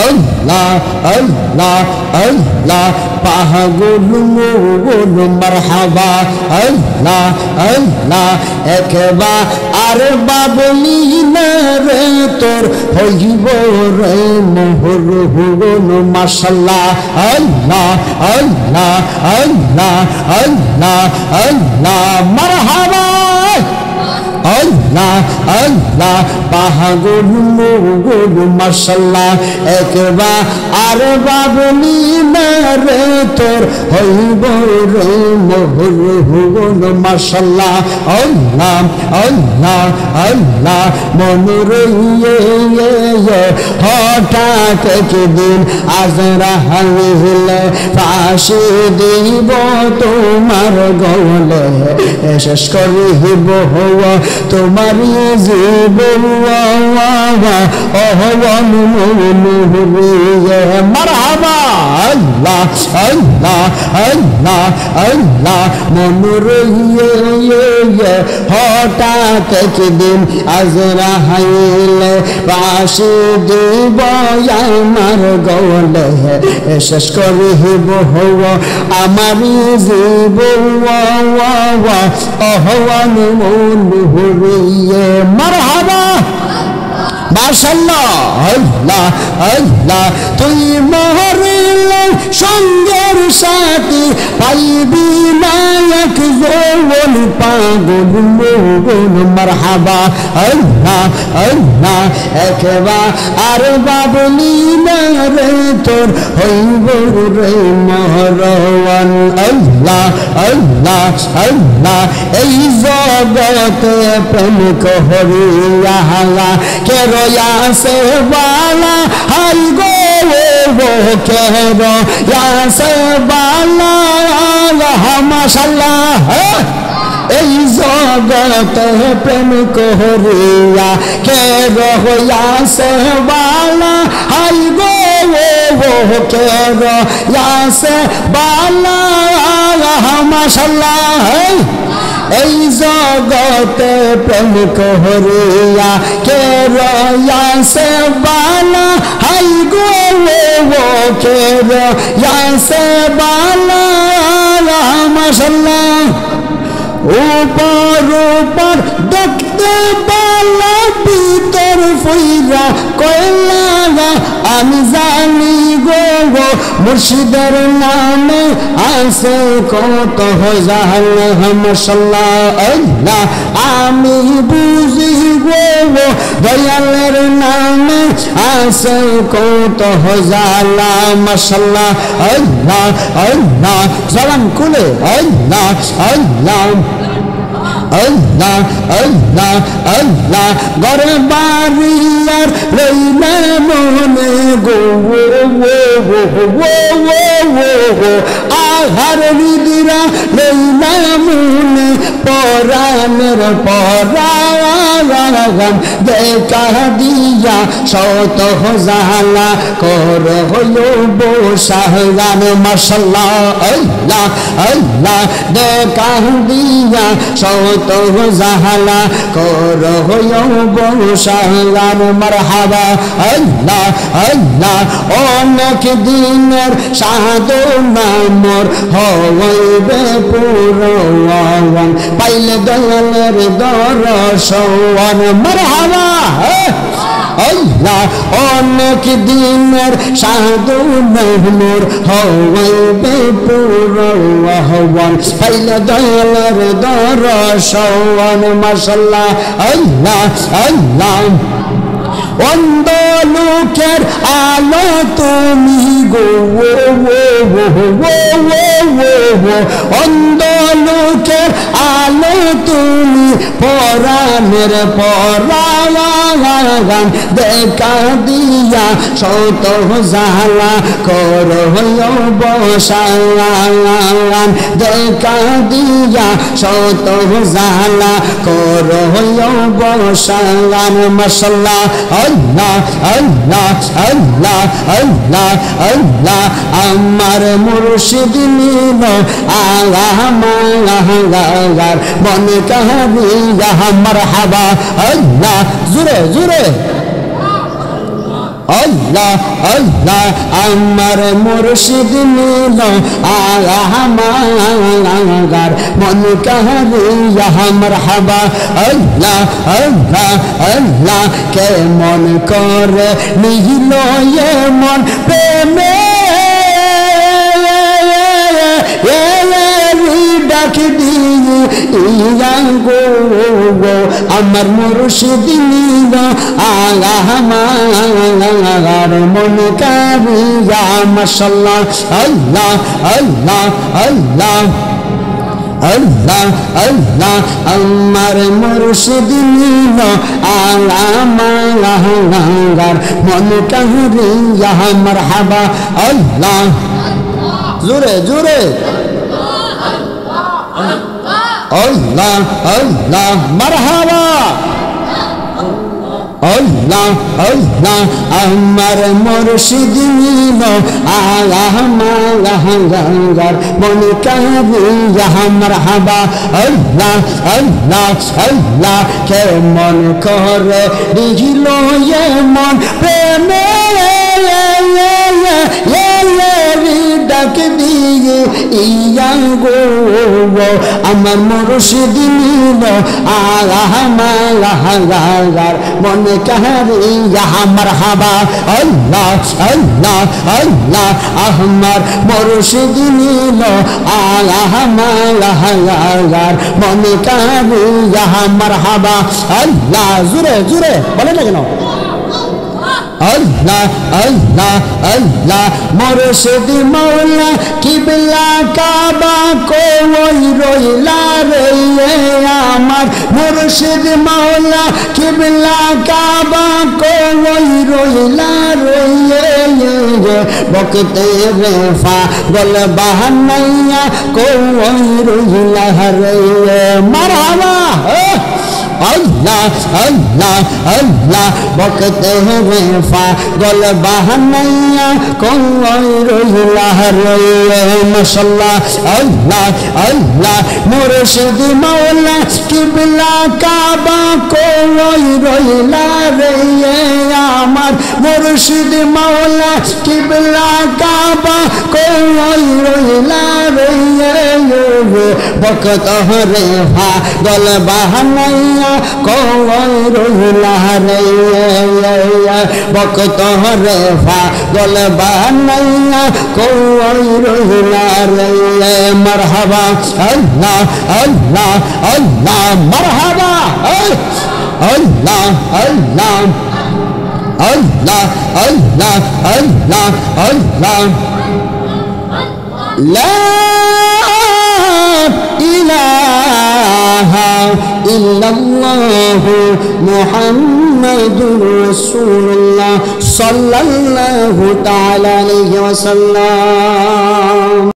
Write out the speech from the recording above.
আল্লাহ আল্লাহ আল্লাহ পাগল মোগল মারহাবা আল্লাহ আল্লাহ একবার আর বাবলি না রে তোর হইব রে মোহর হুগল মাশাল্লাহ আল্লাহ আল্লাহ আল্লাহ আল্লাহ আল্লাহ মারহাবা আল্লাহ আল্লাহ পাগল মোগল মাশাল্লাহ একবার আর বাবলি না রে তোর হইব রে মোহর হুগল মাশাল্লাহ আল্লাহ আল্লাহ আল্লাহ মনরে হঠাৎ একদিন আজরাইল ফাঁসি দিব তোমার গলে শেষ করিব হওয়া তোমারি জীবন অহবন মারহাবা আল্লাহ আল্লাহ আল্লাহ আল্লাহ মনরে হঠাৎ একদিন আজরাইল ফাঁসি দিব আমার গলে শেষ করিব হওয়া আমারি জীবন অহবন মারহাবা মাশাআল্লাহ আল্লাহ আল্লাহ তুই মহরিল সঙ্গের সাথী পাইবি না এক যৌবন পাগল মোগল মারহাবা আল্লাহ আল্লাহ একবার আর বাবলি না রে তোর হইব রে মহরওয়ান আল্লাহ আল্লাহ আল্লাহ এই জগতে প্রেম করিয়া কে রয়াসে বালা হাই গো কে রয়াসে বালা মাশাআল্লাহ এই জগতে প্রেম করিয়া কে রয়াসে বালা হাই গো কে রয়াসে বালা মাশাআল্লাহ এই জগতে প্রেম করিয়া কে রয়াসে বালা হাই গো কে রয়াসে বালা মাশাআল্লাহ উপর উপর দেখতে পালা ভিতর ফইরা কইলা আমি জানি গো মুর্শিদের নামে আছে কত হাজার মাশাআল্লাহ আল্লাহ আমি বুঝি গো দয়ালের নামে আছে কত হাজার মাশাআল্লাহ আল্লাহ আল্লাহ সালাম কুলে আল্লাহ আল্লাহ আল্লাহ আল্লাহ আল্লাহ ঘরে বাড়ি আর রইলে মনে গো আহার নিদিরা রইলে মনে পরাণের পরাণ দেখা দিয়া শত জালা কর হলো বসাগান মাশাআল্লাহ আল্লাহ আল্লাহ দেখা দিয়া শত জালা কর হলো বসাগান মারহাবা আল্লাহ আল্লাহ অনেক দিনের সাধনা মোর হইবে পুরওয়ান পাইলে দয়ালের দর্শন মারহাবা আল্লাহ অনেক দিনের সাধনা মোর হইবে পুরওয়ান পাইলে দয়ালের দর্শন মাশাআল্লাহ আল্লাহ আল্লাহ অন্ধ লোকের আলো তুমি গো অন্ধ লোকের আলো তুমি পরাণের পরাণ দেখা দিয়া শত জালা কর বসান দেখা দিয়া শত জালা কর বসান মাশাআল্লাহ আল্লাহ আল্লাহ আল্লাহ আল্লাহ আল্লাহ আমার মুর্শিদ নিল আল্লাহ মন কাহিয়া মারহাবা আল্লাহ জুরে জুরে আল্লাহ আল্লাহ আমার মুর্শিদ নীল আমার মন কারিয়া মারহাবা আল্লাহ আল্লাহ আল্লাহ কে মন করে নিল মন প্রেমে ডাক দিয়ে গো আমার মুর্শিদ নীল আমার মন কারিয়া মাশাআল্লাহ আল্লাহ আল্লাহ আল্লাহ আল্লাহ আল্লাহ আমার মুর্শিদ নীল আমার মন কারিয়া মারহাবা আল্লাহ জোরে জোরে আল্লাহ আল্লাহ মারহাবা আল্লাহ আল্লাহ আমার মুর্শিদ নীল আমার মন কারিয়া মারহাবা আল্লাহ আল্লাহ আল্লাহ কে মন করে দিল মন প্রেমে ডাক দিয়ে গো আমার মুর্শিদ নীল আমার মন কারিয়া মারহাবা আল্লাহ আল্লাহ আল্লাহ আমার মুর্শিদ নীল আমার মন কারিয়া মারহাবা আল্লাহ জোরে জোরে বলে না কেন আল্লাহ আল্লাহ আল্লাহ মুর্শিদ মাওলা কিবলা কাবা কই রইলা রে আমার মুর্শিদ মাওলা কিবলা কাবা কই রইলা রে বকতে রে পাগল বাহানাইয়া কই রইলা রে মারহাবা আল্লাহ আল্লাহ আল্লাহ বকতে রে পাগল বাহানাইয়া কই রইলা রে মাশাআল্লাহ আল্লাহ আল্লাহ মুর্শিদ মাওলা কিবলা কাবা কই রইলা রে আমার মুর্শিদ মাওলা কিবলা কাবা কই রইলা রে বকতে রে পাগল বাহানাইয়া কই রইলা রে বকতে রে পাগল বাহানাইয়া কই রইলা রে মারহাবা আল্লাহ আল্লাহ আল্লাহ মারহাবা আল্লাহ আল্লাহ আল্লাহ আল্লাহ আল্লাহ আল্লাহ লা ইলাহা ইল্লাল্লাহ মুহাম্মাদুর রাসূলুল্লাহ সাল্লাল্লাহু তাআলা আলাইহি ওয়াসাল্লাম।